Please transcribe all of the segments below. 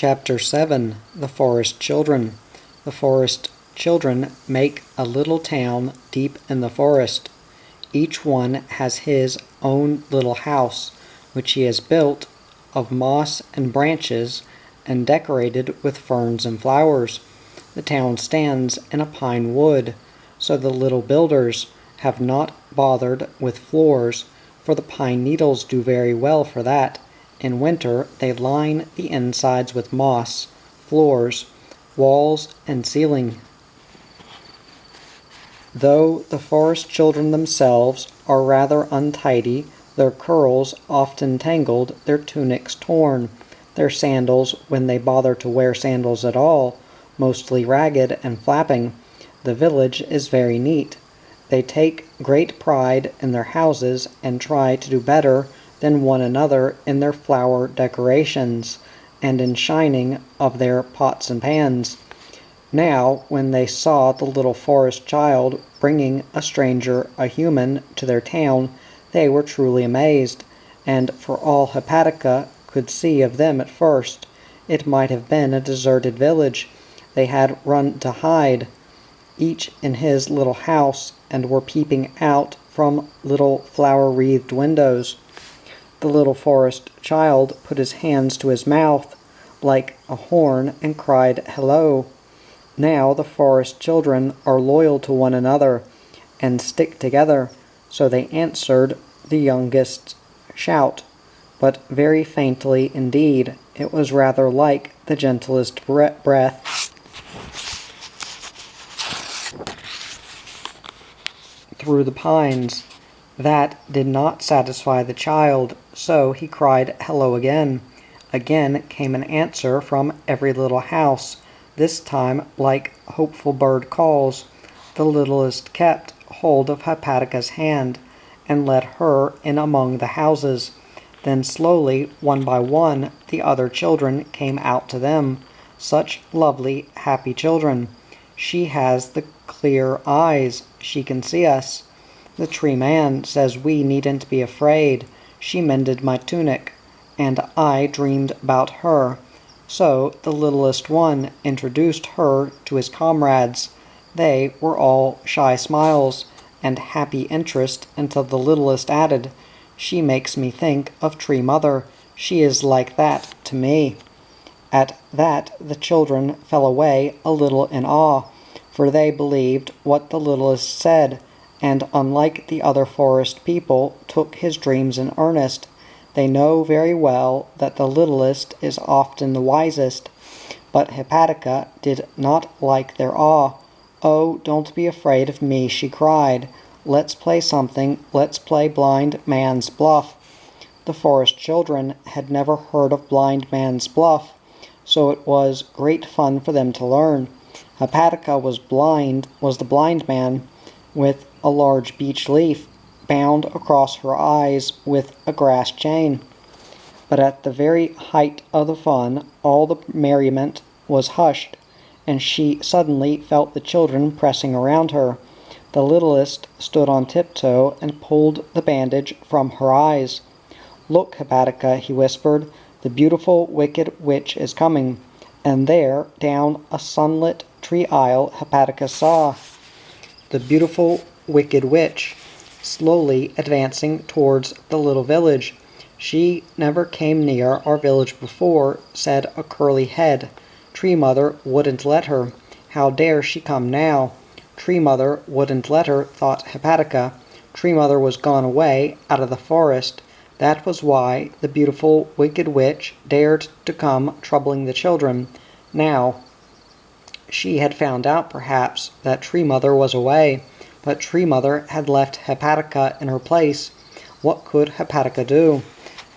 Chapter 7 The Forest Children. The forest children make a little town deep in the forest. Each one has his own little house, which he has built of moss and branches and decorated with ferns and flowers. The town stands in a pine wood, so the little builders have not bothered with floors, for the pine needles do very well for that. In winter they line the insides with moss, floors, walls, and ceiling. Though the forest children themselves are rather untidy, their curls often tangled, their tunics torn, their sandals, when they bother to wear sandals at all, mostly ragged and flapping. The village is very neat. They take great pride in their houses and try to do better than one another in their flower decorations, and in shining of their pots and pans. Now, when they saw the little forest child bringing a stranger, a human, to their town, they were truly amazed, and for all Hepatica could see of them at first, it might have been a deserted village. They had run to hide, each in his little house, and were peeping out from little flower-wreathed windows. The little forest child put his hands to his mouth like a horn and cried, "Hello!" Now the forest children are loyal to one another and stick together, so they answered the youngest's shout, but very faintly indeed. It was rather like the gentlest breath through the pines. That did not satisfy the child, so he cried hello again. Again came an answer from every little house, this time like hopeful bird calls. The littlest kept hold of Hepatica's hand and led her in among the houses. Then slowly, one by one, the other children came out to them, such lovely, happy children. She has the clear eyes, she can see us. The tree man says we needn't be afraid. She mended my tunic, and I dreamed about her. So the littlest one introduced her to his comrades. They were all shy smiles and happy interest until the littlest added, "She makes me think of Tree Mother. She is like that to me." At that the children fell away a little in awe, for they believed what the littlest said, and unlike the other forest people, took his dreams in earnest. They know very well that the littlest is often the wisest, but Hepatica did not like their awe. "Oh, don't be afraid of me," she cried. "Let's play something. Let's play blind man's buff." The forest children had never heard of blind man's buff, so it was great fun for them to learn. Hepatica was the blind man, with a large beech leaf bound across her eyes with a grass chain. But at the very height of the fun, all the merriment was hushed, and she suddenly felt the children pressing around her. The littlest stood on tiptoe and pulled the bandage from her eyes. "Look, Hepatica," he whispered, "the beautiful wicked witch is coming." And there, down a sunlit tree aisle, Hepatica saw the beautiful wicked witch, slowly advancing towards the little village. "She never came near our village before," said a curly head. "Tree Mother wouldn't let her. How dare she come now?" Tree Mother wouldn't let her, thought Hepatica. Tree Mother was gone away out of the forest. That was why the beautiful wicked witch dared to come troubling the children. Now, she had found out, perhaps, that Tree Mother was away, but Tree Mother had left Hepatica in her place. What could Hepatica do?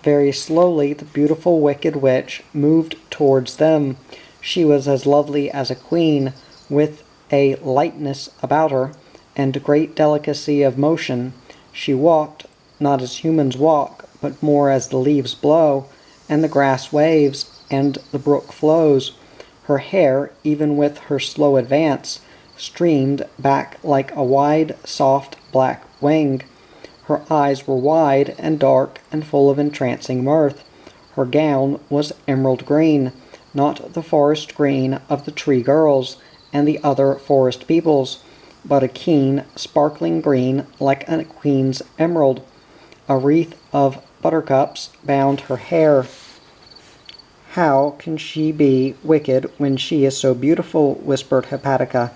Very slowly the beautiful wicked witch moved towards them. She was as lovely as a queen, with a lightness about her, and great delicacy of motion. She walked, not as humans walk, but more as the leaves blow, and the grass waves, and the brook flows. Her hair, even with her slow advance, streamed back like a wide, soft black wing. Her eyes were wide and dark and full of entrancing mirth. Her gown was emerald green, not the forest green of the tree girls and the other forest peoples, but a keen, sparkling green like a queen's emerald. A wreath of buttercups bound her hair. "How can she be wicked when she is so beautiful?" whispered Hepatica.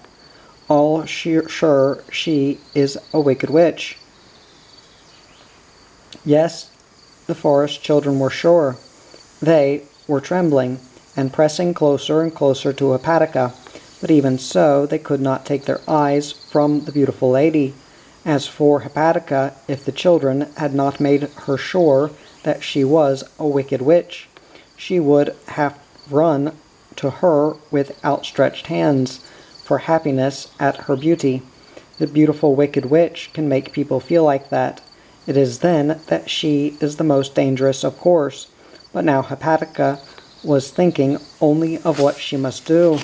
"All sure she is a wicked witch." Yes, the forest children were sure. They were trembling, and pressing closer and closer to Hepatica, but even so they could not take their eyes from the beautiful lady. As for Hepatica, if the children had not made her sure that she was a wicked witch, she would have run to her with outstretched hands for happiness at her beauty. The beautiful wicked witch can make people feel like that. It is then that she is the most dangerous, of course. But now Hepatica was thinking only of what she must do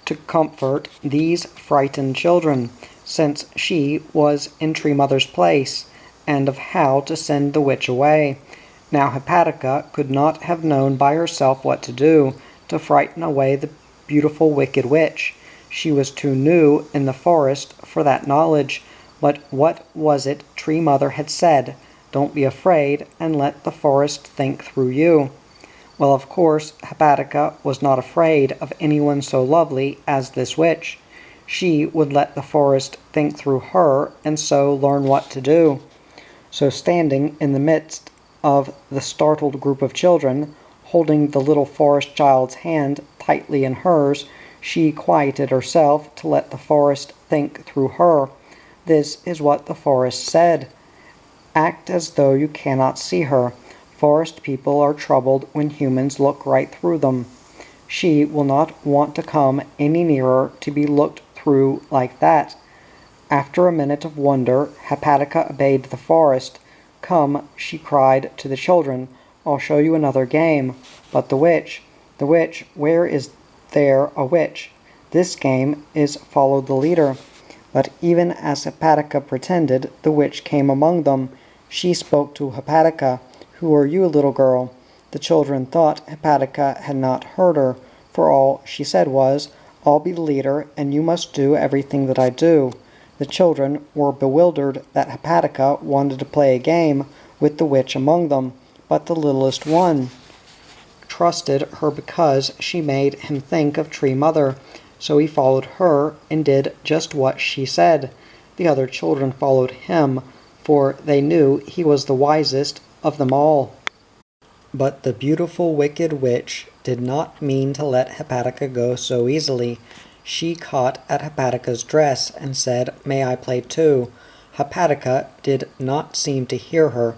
to comfort these frightened children, since she was in Tree Mother's place, and of how to send the witch away. Now Hepatica could not have known by herself what to do to frighten away the beautiful wicked witch. She was too new in the forest for that knowledge. But what was it Tree Mother had said? "Don't be afraid, and let the forest think through you." Well, of course, Hepatica was not afraid of anyone so lovely as this witch. She would let the forest think through her, and so learn what to do. So standing in the midst of the startled group of children, holding the little forest child's hand tightly in hers, she quieted herself to let the forest think through her. This is what the forest said: "Act as though you cannot see her. Forest people are troubled when humans look right through them. She will not want to come any nearer to be looked through like that." After a minute of wonder, Hepatica obeyed the forest. "Come," she cried to the children, "I'll show you another game. But the witch, where is there a witch? This game is follow the leader." But even as Hepatica pretended, the witch came among them. She spoke to Hepatica. "Who are you, little girl?" The children thought Hepatica had not heard her, for all she said was, "I'll be the leader, and you must do everything that I do." The children were bewildered that Hepatica wanted to play a game with the witch among them, but the littlest one trusted her because she made him think of Tree Mother, so he followed her and did just what she said. The other children followed him, for they knew he was the wisest of them all. But the beautiful wicked witch did not mean to let Hepatica go so easily. She caught at Hepatica's dress and said, "May I play too?" Hepatica did not seem to hear her.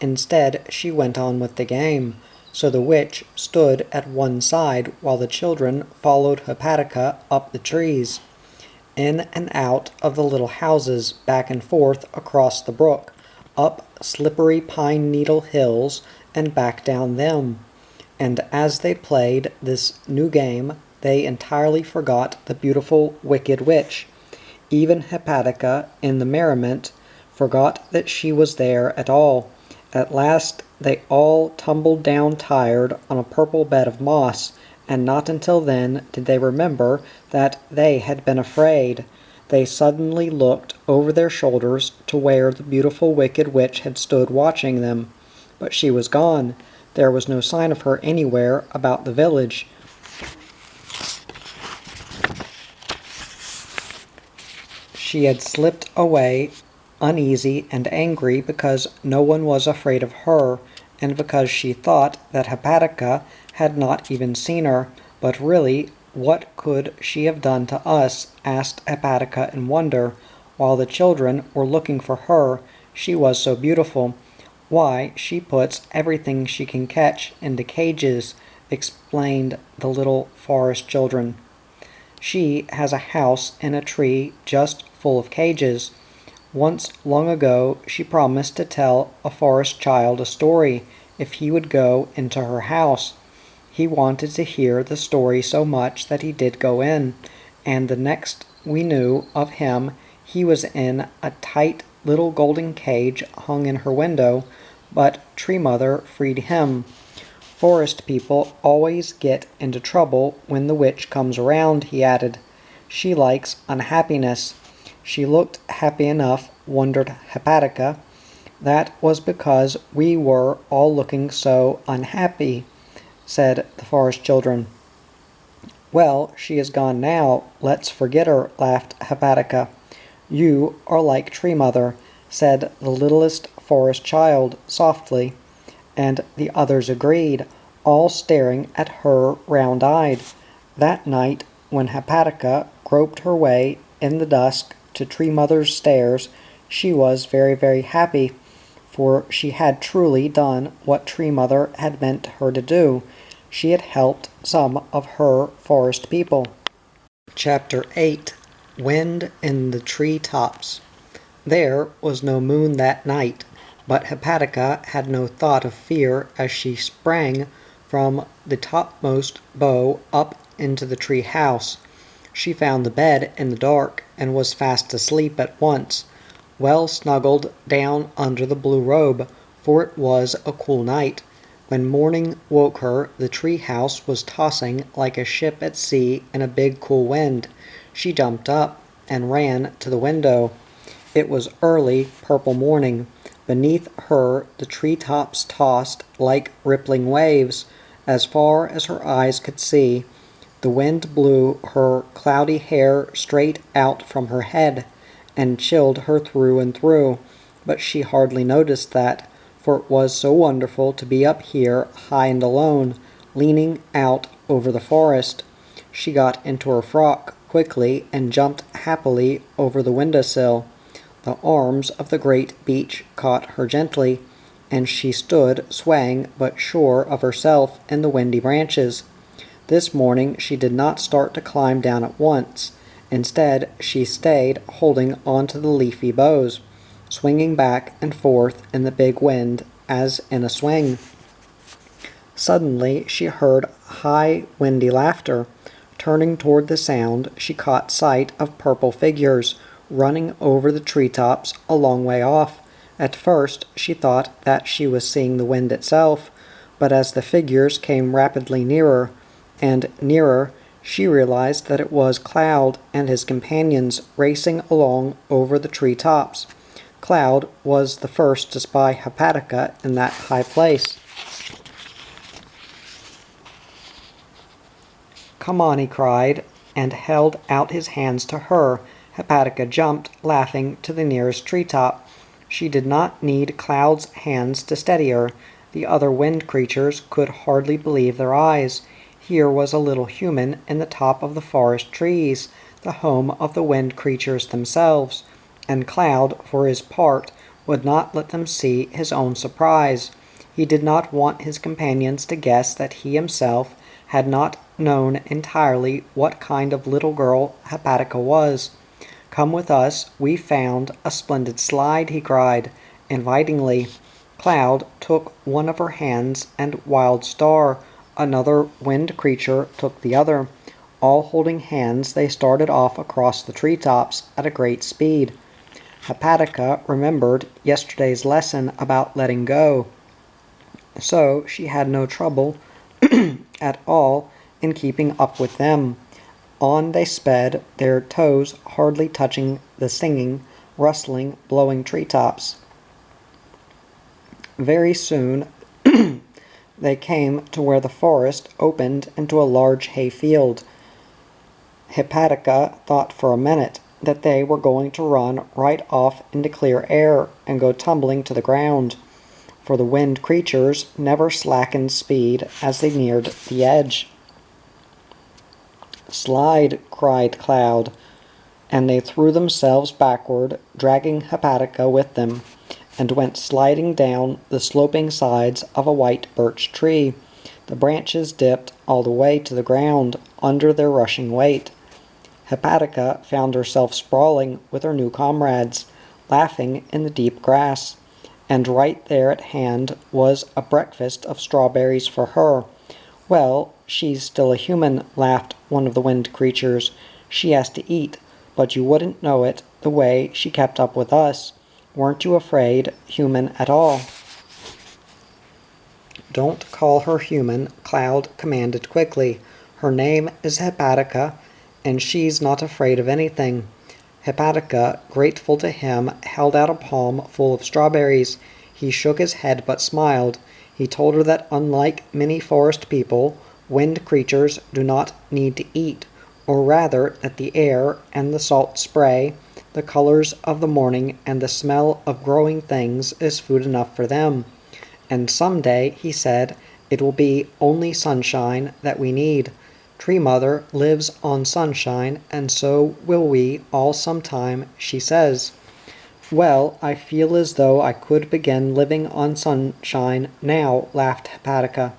Instead, she went on with the game. So the witch stood at one side while the children followed Hepatica up the trees, in and out of the little houses, back and forth across the brook, up slippery pine needle hills, and back down them. And as they played this new game, they entirely forgot the beautiful wicked witch. Even Hepatica, in the merriment, forgot that she was there at all. At last they all tumbled down tired on a purple bed of moss, and not until then did they remember that they had been afraid. They suddenly looked over their shoulders to where the beautiful wicked witch had stood watching them. But she was gone. There was no sign of her anywhere about the village. She had slipped away, uneasy and angry because no one was afraid of her, and because she thought that Hepatica had not even seen her. But really, what could she have done to us? Asked Hepatica in wonder. While the children were looking for her, she was so beautiful. "Why, she puts everything she can catch into cages," explained the little forest children. "She has a house in a tree just full of cages. Once long ago she promised to tell a forest child a story if he would go into her house. He wanted to hear the story so much that he did go in, and the next we knew of him he was in a tight little golden cage hung in her window, but Tree Mother freed him. Forest people always get into trouble when the witch comes around, he added. She likes unhappiness. She looked happy enough, wondered Hepatica. That was because we were all looking so unhappy, said the forest children. Well, she is gone now. Let's forget her, laughed Hepatica. You are like Tree Mother, said the littlest forest child softly, and the others agreed, all staring at her round-eyed. That night, when Hepatica groped her way in the dusk to Tree Mother's stairs, she was very, very happy, for she had truly done what Tree Mother had meant her to do. She had helped some of her forest people. Chapter 8. Wind in the Treetops. There was no moon that night, but Hepatica had no thought of fear as she sprang from the topmost bough up into the tree house. She found the bed in the dark and was fast asleep at once, well snuggled down under the blue robe, for it was a cool night. When morning woke her, the tree house was tossing like a ship at sea in a big cool wind. She jumped up and ran to the window. It was early purple morning. Beneath her the treetops tossed like rippling waves, as far as her eyes could see. The wind blew her cloudy hair straight out from her head, and chilled her through and through, but she hardly noticed that, for it was so wonderful to be up here high and alone, leaning out over the forest. She got into her frock quickly and jumped happily over the windowsill. The arms of the great beech caught her gently, and she stood swaying but sure of herself in the windy branches. This morning she did not start to climb down at once. Instead, she stayed holding onto the leafy boughs, swinging back and forth in the big wind as in a swing. Suddenly she heard high, windy laughter. Turning toward the sound, she caught sight of purple figures running over the treetops a long way off. At first she thought that she was seeing the wind itself, but as the figures came rapidly nearer and nearer, she realized that it was Cloud and his companions racing along over the treetops. Cloud was the first to spy Hepatica in that high place. "Come on," he cried, and held out his hands to her. Hepatica jumped, laughing, to the nearest treetop. She did not need Cloud's hands to steady her. The other wind creatures could hardly believe their eyes. Here was a little human in the top of the forest trees, the home of the wind creatures themselves, and Cloud, for his part, would not let them see his own surprise. He did not want his companions to guess that he himself had not known entirely what kind of little girl Hepatica was. "Come with us, we found a splendid slide," he cried, invitingly. Cloud took one of her hands, and Wild Star, another wind creature, took the other. All holding hands, they started off across the treetops at a great speed. Hepatica remembered yesterday's lesson about letting go, so she had no trouble at all in keeping up with them. On they sped, their toes hardly touching the singing, rustling, blowing treetops. Very soon they came to where the forest opened into a large hay field. Hepatica thought for a minute that they were going to run right off into clear air and go tumbling to the ground, for the wind creatures never slackened speed as they neared the edge. "Slide!" cried Cloud, and they threw themselves backward, dragging Hepatica with them, and went sliding down the sloping sides of a white birch tree. The branches dipped all the way to the ground under their rushing weight. Hepatica found herself sprawling with her new comrades, laughing in the deep grass, and right there at hand was a breakfast of strawberries for her. "Well, she's still a human," laughed one of the wind creatures. "She has to eat, but you wouldn't know it the way she kept up with us. Weren't you afraid, human, at all?" "Don't call her human," Cloud commanded quickly. "Her name is Hepatica, and she's not afraid of anything." Hepatica, grateful to him, held out a palm full of strawberries. He shook his head but smiled. He told her that unlike many forest people, wind creatures do not need to eat, or rather that the air and the salt spray, the colors of the morning, and the smell of growing things is food enough for them. "And some day," he said, "it will be only sunshine that we need. Tree Mother lives on sunshine, and so will we all sometime," she says. "Well, I feel as though I could begin living on sunshine now," laughed Hepatica.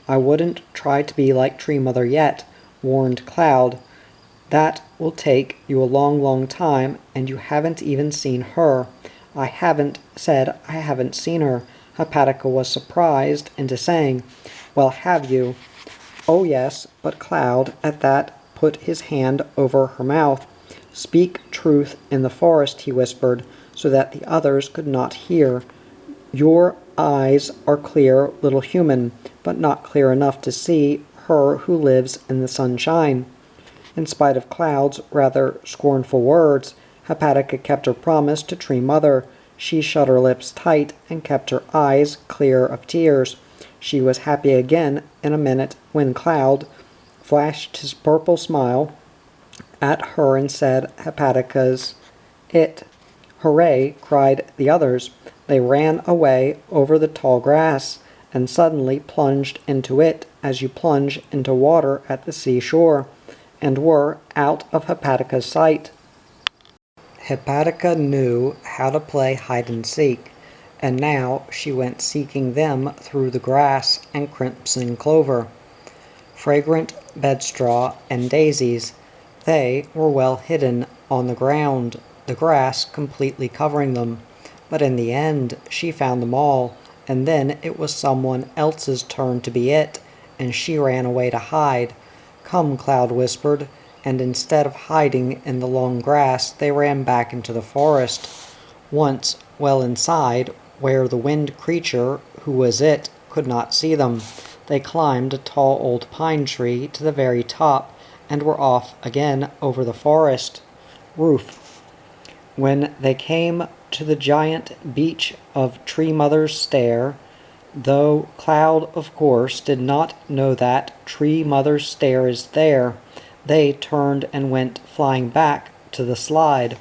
"I wouldn't try to be like Tree Mother yet," warned Cloud. "That will take you a long, long time, and you haven't even seen her." "I haven't said I haven't seen her," Hepatica was surprised into saying. "Well, have you?" "Oh, yes," but Cloud at that put his hand over her mouth. "Speak truth in the forest," he whispered, so that the others could not hear. "Your eyes are clear, little human, but not clear enough to see her who lives in the sunshine." In spite of Cloud's rather scornful words, Hepatica kept her promise to Tree Mother. She shut her lips tight and kept her eyes clear of tears. She was happy again in a minute when Cloud flashed his purple smile at her and said, "Hepatica's it." "Hooray!" cried the others. They ran away over the tall grass and suddenly plunged into it as you plunge into water at the seashore, and were out of Hepatica's sight. Hepatica knew how to play hide-and-seek, and now she went seeking them through the grass and crimson clover, fragrant bedstraw, and daisies. They were well hidden on the ground, the grass completely covering them. But in the end she found them all, and then it was someone else's turn to be it, and she ran away to hide. "Come," Cloud whispered, and instead of hiding in the long grass they ran back into the forest. Once well inside, where the wind creature, who was it, could not see them, they climbed a tall old pine tree to the very top, and were off again over the forest roof. When they came to the giant beech of Tree Mother's stair, though Cloud, of course, did not know that Tree Mother's stair is there, they turned and went flying back to the slide.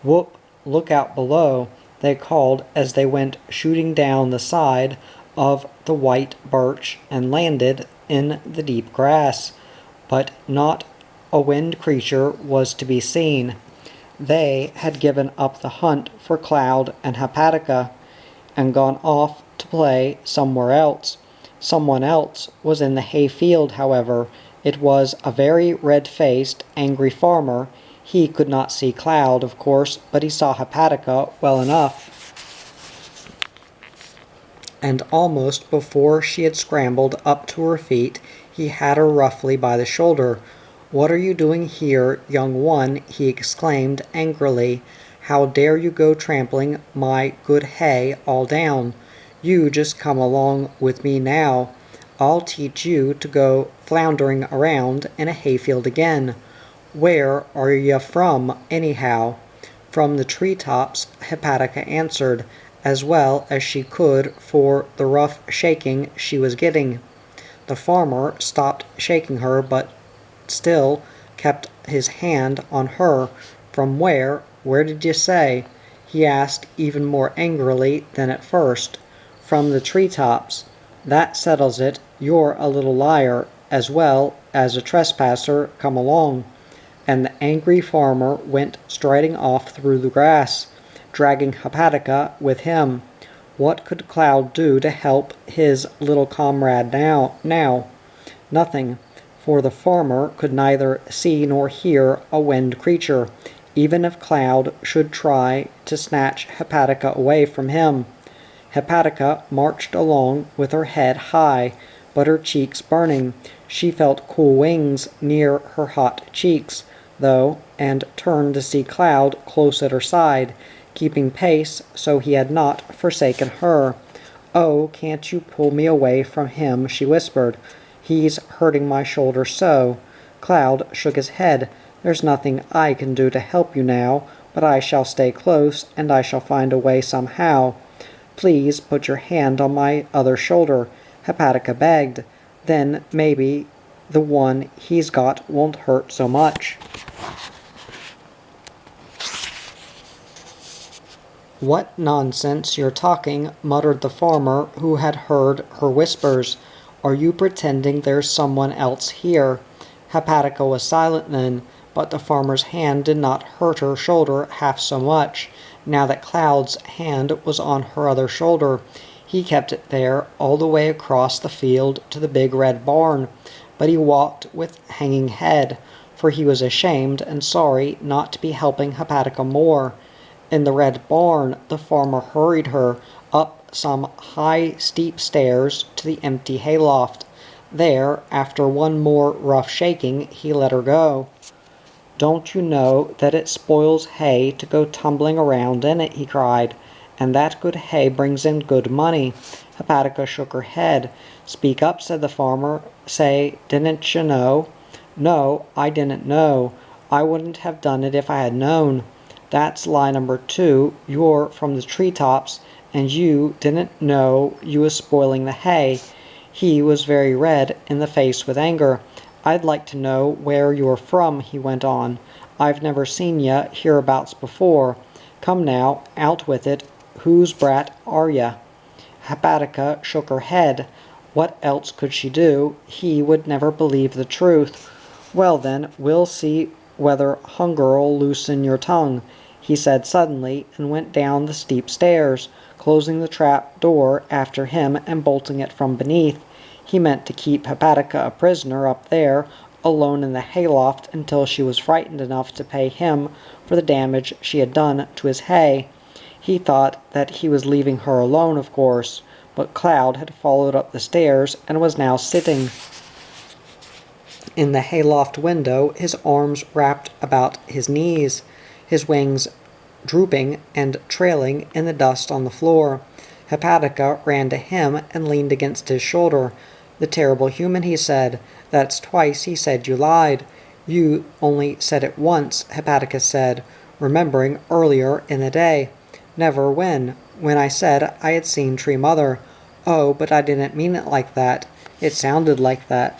"Whoop! Look out below!" they called as they went shooting down the side of the white birch and landed in the deep grass. But not a wind creature was to be seen. They had given up the hunt for Cloud and Hepatica, and gone off to play somewhere else. Someone else was in the hayfield, however. It was a very red-faced, angry farmer. He could not see Cloud, of course, but he saw Hepatica well enough. And almost before she had scrambled up to her feet, he had her roughly by the shoulder. "What are you doing here, young one?" he exclaimed angrily. "How dare you go trampling my good hay all down? You just come along with me now. I'll teach you to go floundering around in a hayfield again. Where are you from, anyhow?" "From the treetops," Hepatica answered, as well as she could for the rough shaking she was getting. The farmer stopped shaking her, but still kept his hand on her. "From where? Where did you say?" he asked even more angrily than at first. "From the treetops." "That settles it. You're a little liar, as well as a trespasser. Come along." And the angry farmer went striding off through the grass, dragging Hepatica with him. What could Cloud do to help his little comrade now? Nothing, for the farmer could neither see nor hear a wind creature, even if Cloud should try to snatch Hepatica away from him. Hepatica marched along with her head high, but her cheeks burning. She felt cool wings near her hot cheeks, though, and turned to see Cloud close at her side, keeping pace so he had not forsaken her. "Oh, can't you pull me away from him?" she whispered. "He's hurting my shoulder so." Cloud shook his head. "There's nothing I can do to help you now, but I shall stay close, and I shall find a way somehow." "Please put your hand on my other shoulder," Hepatica begged. "Then maybe the one he's got won't hurt so much." "What nonsense you're talking," muttered the farmer, who had heard her whispers. "Are you pretending there's someone else here?" Hepatica was silent then, but the farmer's hand did not hurt her shoulder half so much, now that Cloud's hand was on her other shoulder. He kept it there all the way across the field to the big red barn, but he walked with hanging head, for he was ashamed and sorry not to be helping Hepatica more. In the red barn, the farmer hurried her up some high, steep stairs to the empty hayloft. There, after one more rough shaking, he let her go. "Don't you know that it spoils hay to go tumbling around in it?" he cried. "And that good hay brings in good money." Hepatica shook her head. "Speak up," said the farmer. "Say, didn't you know?" "No, I didn't know. I wouldn't have done it if I had known." "That's lie number 2. You're from the Treetops, and you didn't know you was spoiling the hay." He was very red in the face with anger. "I'd like to know where you're from," he went on. "I've never seen ya hereabouts before. Come now, out with it. Whose brat are ya?" Hepatica shook her head. What else could she do? He would never believe the truth. "Well then, we'll see whether hunger'll loosen your tongue," he said suddenly, and went down the steep stairs, closing the trap door after him and bolting it from beneath. He meant to keep Hepatica a prisoner up there, alone in the hayloft, until she was frightened enough to pay him for the damage she had done to his hay. He thought that he was leaving her alone, of course, but Cloud had followed up the stairs and was now sitting in the hayloft window, his arms wrapped about his knees, his wings drooping and trailing in the dust on the floor. Hepatica ran to him and leaned against his shoulder. "The terrible human," he said. "That's twice he said you lied." "You only said it once," Hepatica said, remembering earlier in the day. "Never when? When I said I had seen Tree Mother." "Oh, but I didn't mean it like that." "It sounded like that."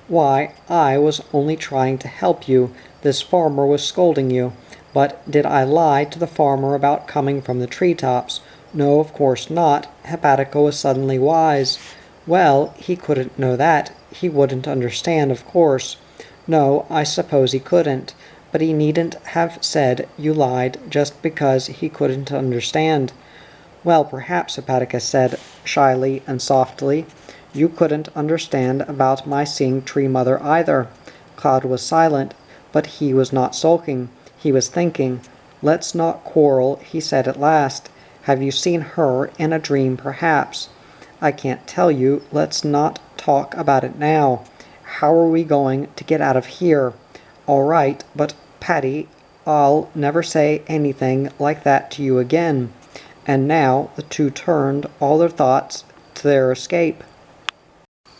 "Why, I was only trying to help you. This farmer was scolding you." "But did I lie to the farmer about coming from the treetops?" "No, of course not." Hepatica was suddenly wise. "Well, he couldn't know that. He wouldn't understand, of course." "No, I suppose he couldn't. But he needn't have said you lied just because he couldn't understand." "Well, perhaps," Hepatica said, shyly and softly. "You couldn't understand about my seeing Tree Mother either." Cloud was silent, but he was not sulking. He was thinking. "Let's not quarrel," he said at last. "Have you seen her in a dream, perhaps?" "I can't tell you. Let's not talk about it now. How are we going to get out of here?" "All right, but, Patty, I'll never say anything like that to you again." And now the two turned all their thoughts to their escape.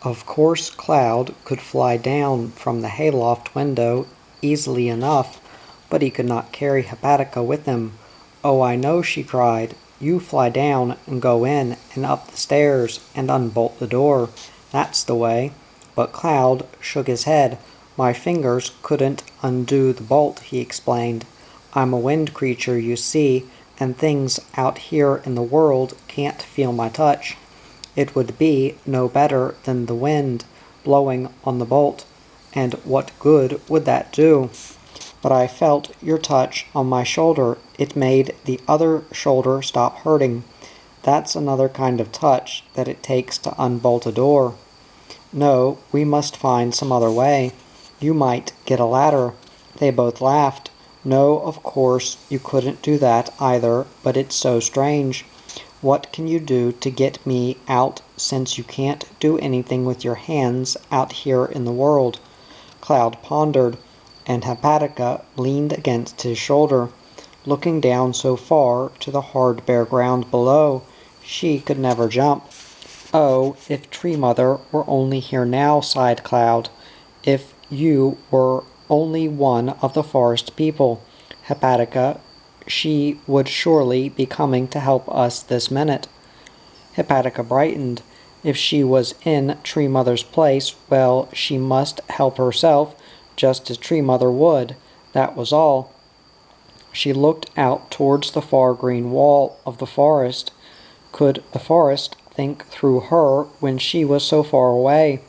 Of course Cloud could fly down from the hayloft window easily enough, but he could not carry Hepatica with him. "Oh, I know," she cried. "You fly down and go in and up the stairs and unbolt the door. That's the way." But Cloud shook his head. "My fingers couldn't undo the bolt," he explained. "I'm a wind creature, you see, and things out here in the world can't feel my touch. It would be no better than the wind blowing on the bolt, and what good would that do? But I felt your touch on my shoulder. It made the other shoulder stop hurting. That's another kind of touch that it takes to unbolt a door. No, we must find some other way. You might get a ladder." They both laughed. "No, of course you couldn't do that either, but it's so strange. What can you do to get me out, since you can't do anything with your hands out here in the world?" Cloud pondered, and Hepatica leaned against his shoulder, looking down so far to the hard bare ground below. She could never jump. Oh, if Tree Mother were only here now, sighed Cloud. If you were only one of the forest people, Hepatica, she would surely be coming to help us this minute. Hepatica brightened. If she was in Tree Mother's place, well, she must help herself, just as Tree Mother would. That was all. She looked out towards the far green wall of the forest. Could the forest think through her when she was so far away?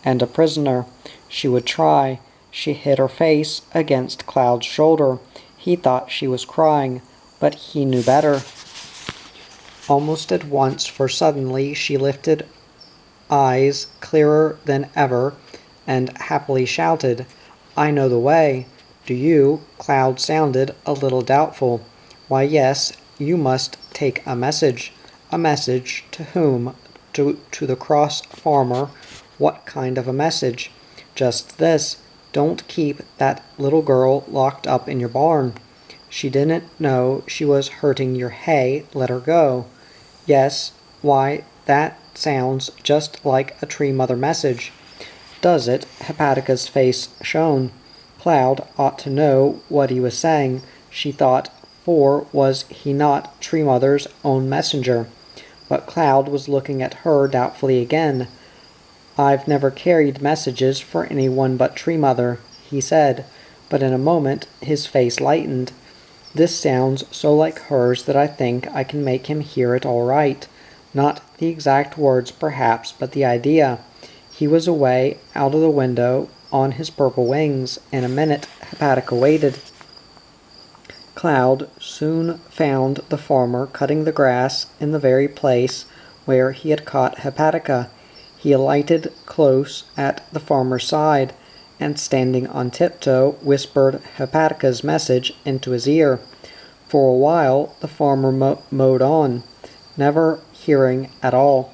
And a prisoner. She would try. She hid her face against Cloud's shoulder. He thought she was crying, but he knew better. Almost at once, for suddenly she lifted eyes clearer than ever, and happily shouted, "I know the way." "Do you?" Cloud sounded a little doubtful. "Why, yes, you must take a message." "A message to whom?" To the cross farmer." "What kind of a message?" "Just this. Don't keep that little girl locked up in your barn. She didn't know she was hurting your hay. Let her go." "Yes. Why, that sounds just like a Tree Mother message." "Does it?" Hepatica's face shone. Cloud ought to know what he was saying, she thought, for was he not Tree Mother's own messenger? But Cloud was looking at her doubtfully again. "I've never carried messages for anyone but Tree Mother," he said, but in a moment his face lightened. "This sounds so like hers that I think I can make him hear it all right. Not the exact words, perhaps, but the idea." He was away out of the window on his purple wings. In a minute Hepatica waited. Cloud soon found the farmer cutting the grass in the very place where he had caught Hepatica. He alighted close at the farmer's side, and standing on tiptoe whispered Hepatica's message into his ear. For a while the farmer mowed on, never hearing at all,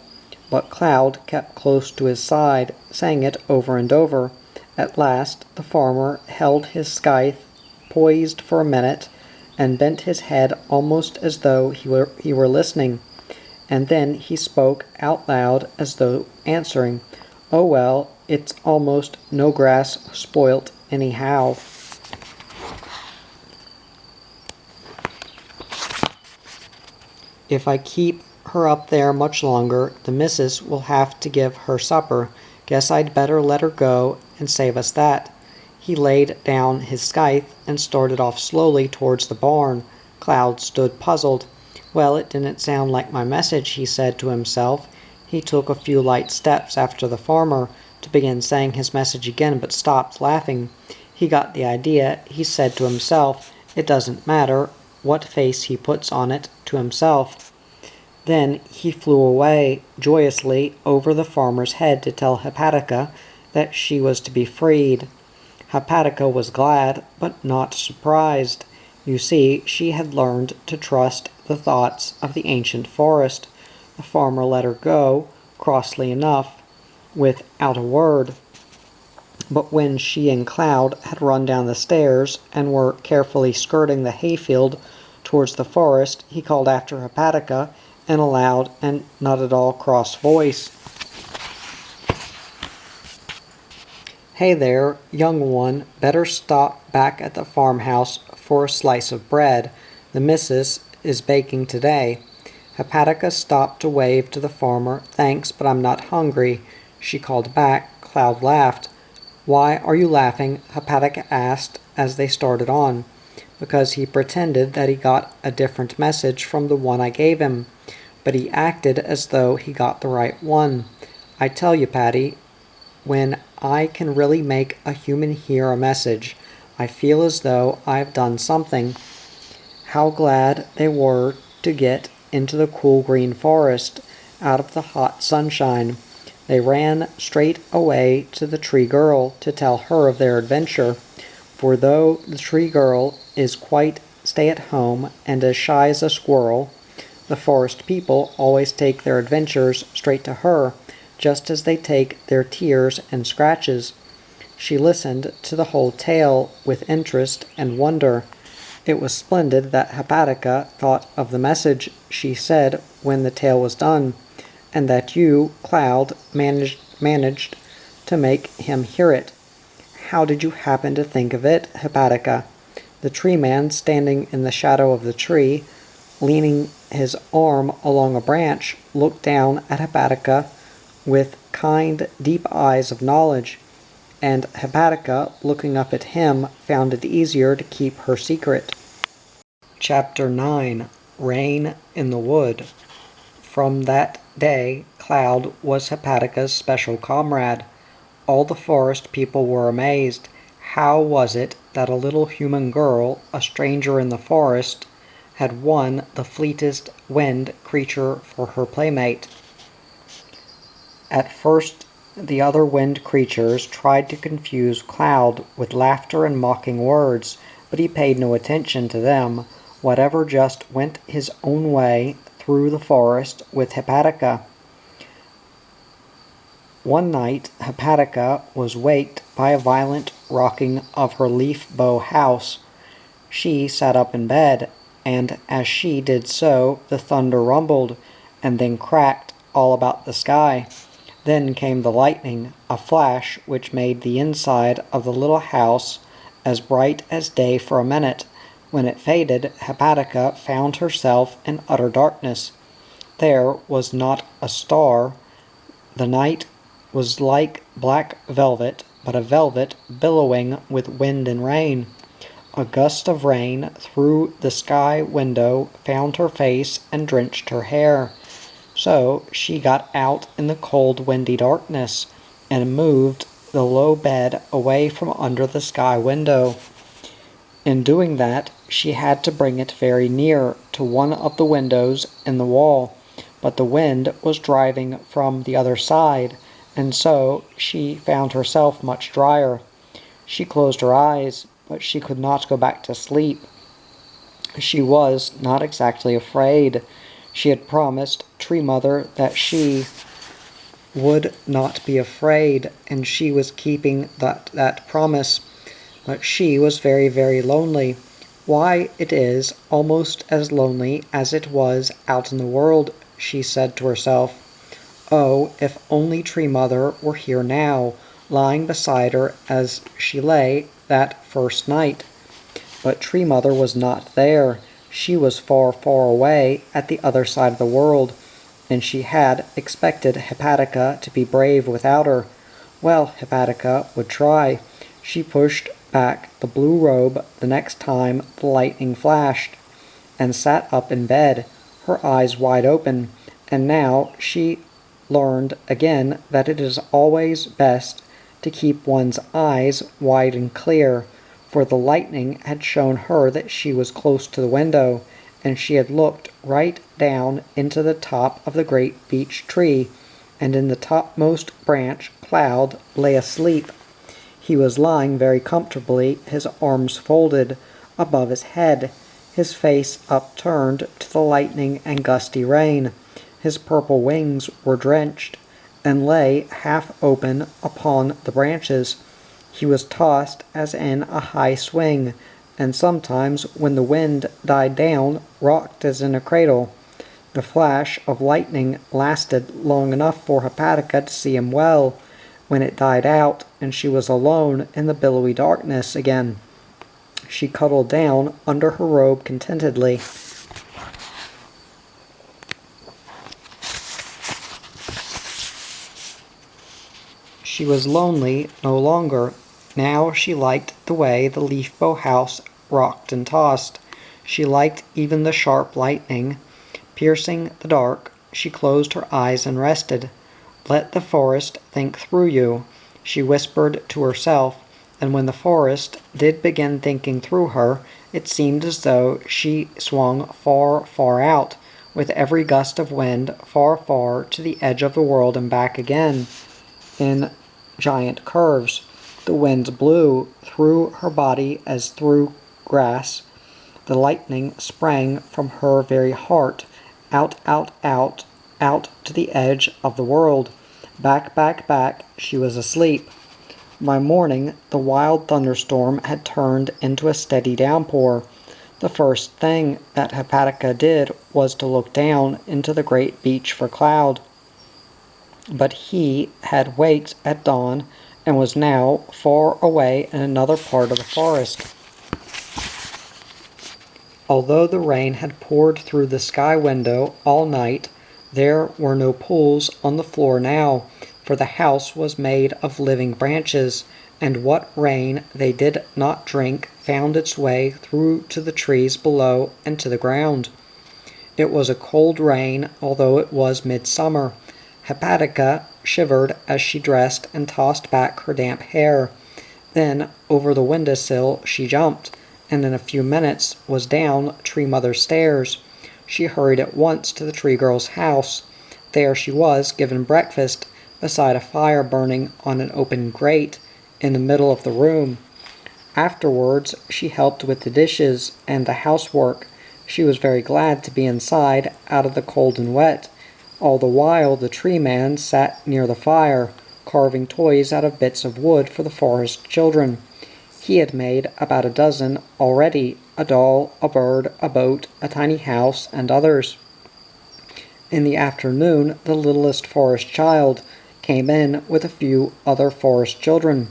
but Cloud kept close to his side, saying it over and over. At last the farmer held his scythe poised for a minute, and bent his head almost as though he were listening, and then he spoke out loud as though answering, "Oh well, it's almost no grass spoilt anyhow." "If I keep her up there much longer, the missus will have to give her supper. Guess I'd better let her go and save us that." He laid down his scythe and started off slowly towards the barn. Cloud stood puzzled. "Well, it didn't sound like my message," he said to himself. He took a few light steps after the farmer to begin saying his message again, but stopped, laughing. He got the idea. He said to himself, "It doesn't matter what face he puts on it," to himself. Then he flew away joyously over the farmer's head to tell Hepatica that she was to be freed. Hepatica was glad, but not surprised. You see, she had learned to trust the thoughts of the ancient forest. The farmer let her go, crossly enough, without a word. But when she and Cloud had run down the stairs and were carefully skirting the hayfield towards the forest, he called after Hepatica in a loud and not at all cross voice. "Hey there, young one, better stop back at the farmhouse for a slice of bread. The missus is baking today." Hepatica stopped to wave to the farmer. "Thanks, but I'm not hungry," she called back. Cloud laughed. "Why are you laughing?" Hepatica asked as they started on. "Because he pretended that he got a different message from the one I gave him, but he acted as though he got the right one. I tell you, Patty, when I can really make a human hear a message, I feel as though I've done something." How glad they were to get into the cool green forest, out of the hot sunshine. They ran straight away to the tree girl to tell her of their adventure, for though the tree girl is quite stay-at-home and as shy as a squirrel, the forest people always take their adventures straight to her, just as they take their tears and scratches. She listened to the whole tale with interest and wonder. It was splendid that Hepatica thought of the message, she said when the tale was done. and that you, Cloud, managed to make him hear it. How did you happen to think of it, Hepatica? The tree man, standing in the shadow of the tree, leaning his arm along a branch, looked down at Hepatica with kind, deep eyes of knowledge, and Hepatica, looking up at him, found it easier to keep her secret. Chapter 9. Rain in the Wood. From that day, Cloud was Hepatica's special comrade. All the forest people were amazed. How was it that a little human girl, a stranger in the forest, had won the fleetest wind creature for her playmate? At first, the other wind creatures tried to confuse Cloud with laughter and mocking words, but he paid no attention to them. Whatever just went his own way through the forest with Hepatica. One night, Hepatica was waked by a violent rocking of her leaf bow house. She sat up in bed, and as she did so, the thunder rumbled, and then cracked all about the sky. Then came the lightning, a flash which made the inside of the little house as bright as day for a minute. When it faded, Hepatica found herself in utter darkness. There was not a star. The night was like black velvet, but a velvet billowing with wind and rain. A gust of rain through the sky window found her face and drenched her hair. So she got out in the cold, windy darkness and moved the low bed away from under the sky window. In doing that, she had to bring it very near to one of the windows in the wall, but the wind was driving from the other side, and so she found herself much drier. She closed her eyes, but she could not go back to sleep. She was not exactly afraid. She had promised Tree Mother that she would not be afraid, and she was keeping that promise. But she was very, very lonely. Why, it is almost as lonely as it was out in the world, she said to herself. Oh, if only Tree Mother were here now, lying beside her as she lay that first night. But Tree Mother was not there. She was far, far away at the other side of the world, and she had expected Hepatica to be brave without her. Well, Hepatica would try. She pushed back the blue robe the next time the lightning flashed, and sat up in bed, her eyes wide open, and now she learned again that it is always best to keep one's eyes wide and clear, for the lightning had shown her that she was close to the window, and she had looked right down into the top of the great beech tree, and in the topmost branch Cloud lay asleep. He was lying very comfortably, his arms folded above his head, his face upturned to the lightning and gusty rain. His purple wings were drenched, and lay half open upon the branches. He was tossed as in a high swing, and sometimes, when the wind died down, rocked as in a cradle. The flash of lightning lasted long enough for Hepatica to see him well, when it died out, and she was alone in the billowy darkness again. She cuddled down under her robe contentedly. She was lonely no longer. Now she liked the way the leaf bow house rocked and tossed. She liked even the sharp lightning piercing the dark. She closed her eyes and rested. Let the forest think through you, she whispered to herself, and when the forest did begin thinking through her, it seemed as though she swung far, far out, with every gust of wind, far, far to the edge of the world and back again, in giant curves. The wind blew through her body as through grass. The lightning sprang from her very heart, out, out, out, out to the edge of the world. Back, back, back, she was asleep. By morning, the wild thunderstorm had turned into a steady downpour. The first thing that Hepatica did was to look down into the great beech for Cloud. But he had waked at dawn and was now far away in another part of the forest. Although the rain had poured through the sky window all night, there were no pools on the floor now, for the house was made of living branches, and what rain they did not drink found its way through to the trees below and to the ground. It was a cold rain, although it was midsummer. Hepatica shivered as she dressed and tossed back her damp hair. Then over the window-sill she jumped, and in a few minutes was down Tree Mother's stairs. She hurried at once to the Tree Girl's house. There she was, given breakfast, beside a fire burning on an open grate in the middle of the room. Afterwards she helped with the dishes and the housework. She was very glad to be inside, out of the cold and wet. All the while the Tree Man sat near the fire, carving toys out of bits of wood for the forest children. He had made about a dozen already, a doll, a bird, a boat, a tiny house, and others. In the afternoon the littlest forest child came in with a few other forest children.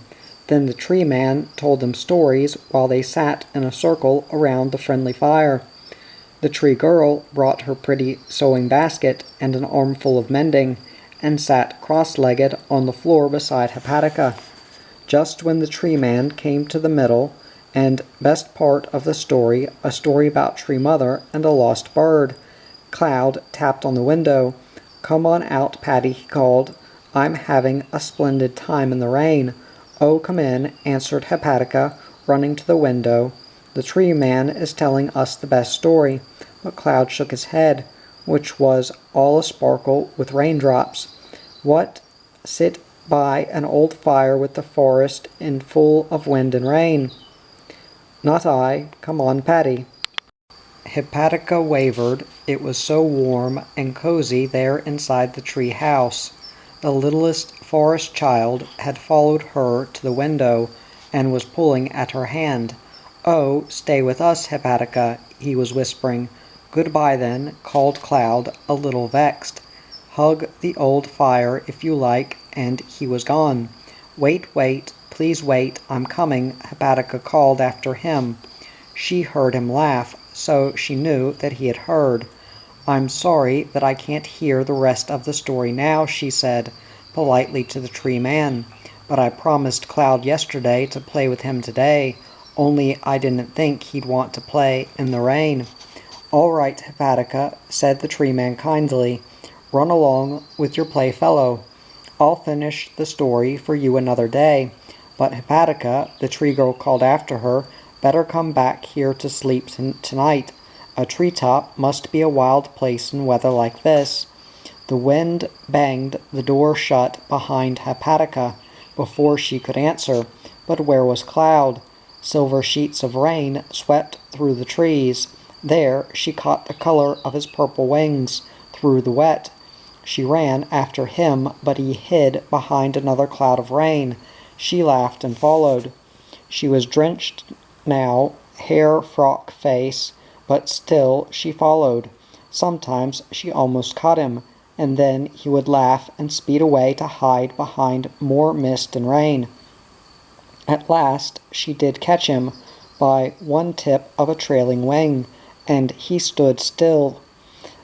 Then the Tree Man told them stories while they sat in a circle around the friendly fire. The Tree Girl brought her pretty sewing basket and an armful of mending, and sat cross-legged on the floor beside Hepatica. Just when the Tree Man came to the middle and best part of the story, a story about Tree Mother and a lost bird, Cloud tapped on the window. "Come on out, Patty," he called. "I'm having a splendid time in the rain." "Oh, come in," answered Hepatica, running to the window. "The Tree Man is telling us the best story." But Cloud shook his head, which was all a sparkle with raindrops. "What, sit by an old fire with the forest in full of wind and rain?" "Not I. Come on, Patty." Hepatica wavered. It was so warm and cozy there inside the tree house. The littlest forest child had followed her to the window and was pulling at her hand. "Oh, stay with us, Hepatica," he was whispering. "Goodbye, then," called Cloud, a little vexed. "Hug the old fire if you like," and he was gone. "Wait, wait, please wait, I'm coming," Hepatica called after him. She heard him laugh, so she knew that he had heard. "I'm sorry that I can't hear the rest of the story now," she said politely to the Tree Man. "But I promised Cloud yesterday to play with him today, only I didn't think he'd want to play in the rain." "All right, Hepatica," said the Tree Man kindly. "Run along with your playfellow. I'll finish the story for you another day. But Hepatica," the Tree Girl called after her, "better come back here to sleep tonight. A treetop must be a wild place in weather like this." The wind banged the door shut behind Hepatica before she could answer. But where was Cloud? Silver sheets of rain swept through the trees. There she caught the color of his purple wings through the wet. She ran after him, but he hid behind another cloud of rain. She laughed and followed. She was drenched now, hair, frock, face, but still she followed. Sometimes she almost caught him, and then he would laugh and speed away to hide behind more mist and rain. At last she did catch him by one tip of a trailing wing, and he stood still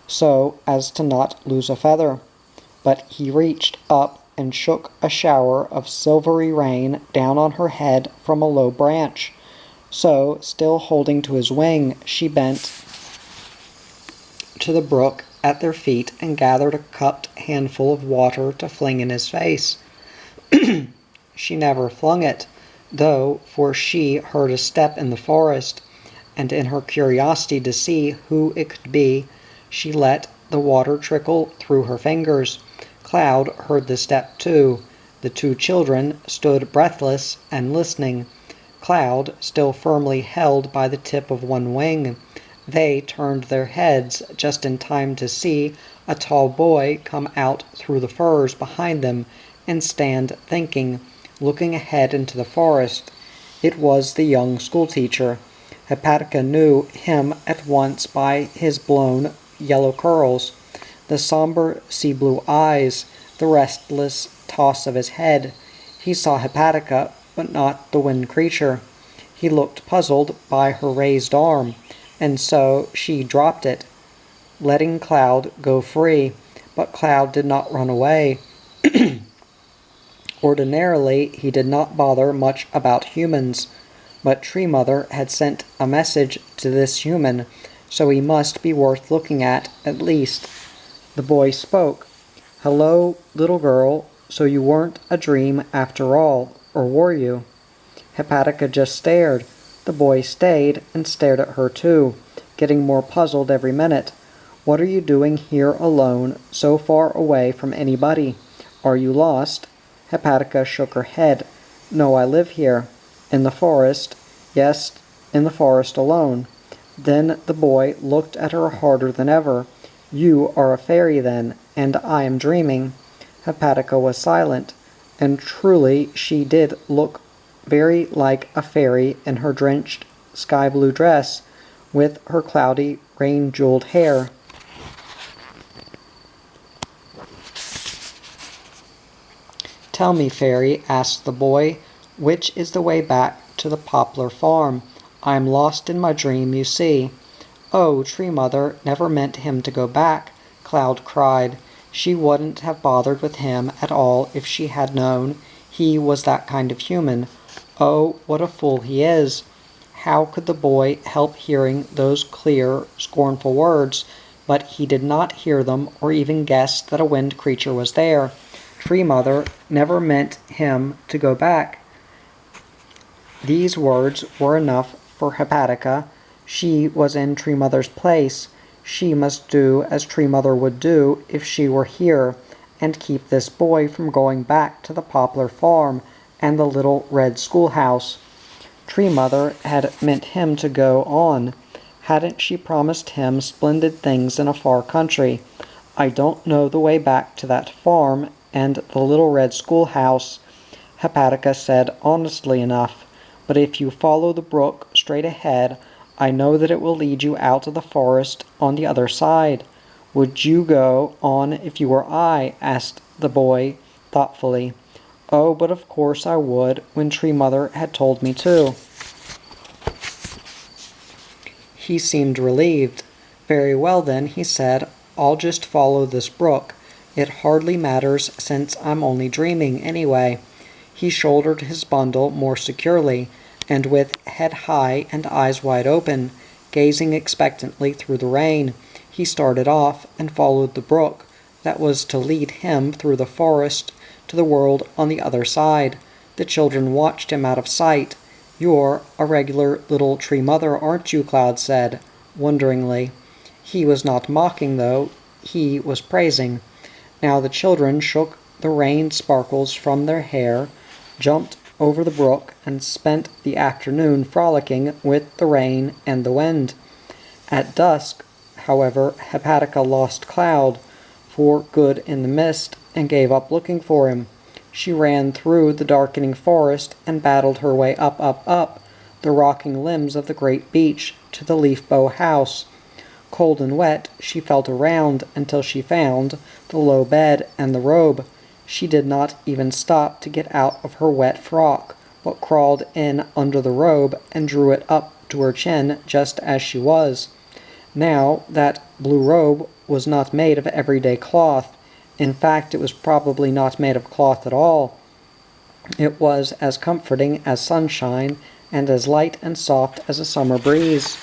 so as to not lose a feather. But he reached up and shook a shower of silvery rain down on her head from a low branch. So, still holding to his wing, she bent to the brook at their feet and gathered a cupped handful of water to fling in his face. She never flung it, though, for she heard a step in the forest, and in her curiosity to see who it could be, she let the water trickle through her fingers. Cloud heard the step too. The two children stood breathless and listening. Cloud still firmly held by the tip of one wing. They turned their heads just in time to see a tall boy come out through the firs behind them and stand thinking, looking ahead into the forest. It was the young schoolteacher. Hepatica knew him at once by his blown yellow curls, the somber sea-blue eyes, the restless toss of his head. He saw Hepatica, but not the wind creature. He looked puzzled by her raised arm, and so she dropped it, letting Cloud go free. But Cloud did not run away. Ordinarily, he did not bother much about humans, but Tree Mother had sent a message to this human, so he must be worth looking at least. The boy spoke. "Hello, little girl, so you weren't a dream after all, or were you?" Hepatica just stared. The boy stayed and stared at her too, getting more puzzled every minute. "What are you doing here alone, so far away from anybody? Are you lost?" Hepatica shook her head. "No, I live here." "In the forest?" "Yes, in the forest alone." Then the boy looked at her harder than ever. "You are a fairy then, and I am dreaming." Hepatica was silent, and truly she did look very like a fairy in her drenched sky-blue dress, with her cloudy, rain-jeweled hair. "Tell me, fairy," asked the boy, "which is the way back to the poplar farm? I am lost in my dream, you see." "Oh, Tree Mother never meant him to go back," Cloud cried. "She wouldn't have bothered with him at all if she had known he was that kind of human. Oh, what a fool he is!" How could the boy help hearing those clear, scornful words? But he did not hear them or even guess that a wind creature was there. Tree Mother never meant him to go back. These words were enough for Hepatica. She was in Tree Mother's place. She must do as Tree Mother would do if she were here, and keep this boy from going back to the poplar farm and the little red schoolhouse. Tree Mother had meant him to go on. Hadn't she promised him splendid things in a far country? "I don't know the way back to that farm and the little red schoolhouse," Hepatica said honestly enough, "but if you follow the brook straight ahead, I know that it will lead you out of the forest on the other side." "Would you go on if you were I?" asked the boy thoughtfully. "Oh, but of course I would, when Tree Mother had told me to." He seemed relieved. "Very well then," he said, "I'll just follow this brook. It hardly matters since I'm only dreaming anyway." He shouldered his bundle more securely, and with head high and eyes wide open, gazing expectantly through the rain, he started off and followed the brook that was to lead him through the forest to the world on the other side. The children watched him out of sight. "You're a regular little Tree Mother, aren't you?" Cloud said, wonderingly. He was not mocking, though. He was praising. Now the children shook the rain sparkles from their hair, jumped over the brook, and spent the afternoon frolicking with the rain and the wind. At dusk, however, Hepatica lost Cloud for good in the mist, and gave up looking for him. She ran through the darkening forest and battled her way up the rocking limbs of the great beech to the leaf-bow house. Cold and wet, she felt around until she found the low bed and the robe. She did not even stop to get out of her wet frock, but crawled in under the robe and drew it up to her chin just as she was. Now, that blue robe was not made of everyday cloth. In fact, it was probably not made of cloth at all. It was as comforting as sunshine and as light and soft as a summer breeze.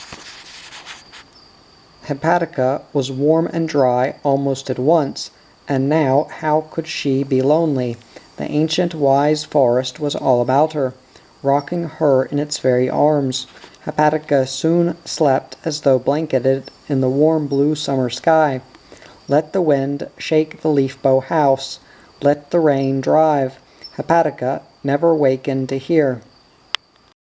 Hepatica was warm and dry almost at once, and now how could she be lonely? The ancient wise forest was all about her, rocking her in its very arms. Hepatica soon slept as though blanketed in the warm blue summer sky. Let the wind shake the leaf-bow house. Let the rain drive. Hepatica never wakened to hear.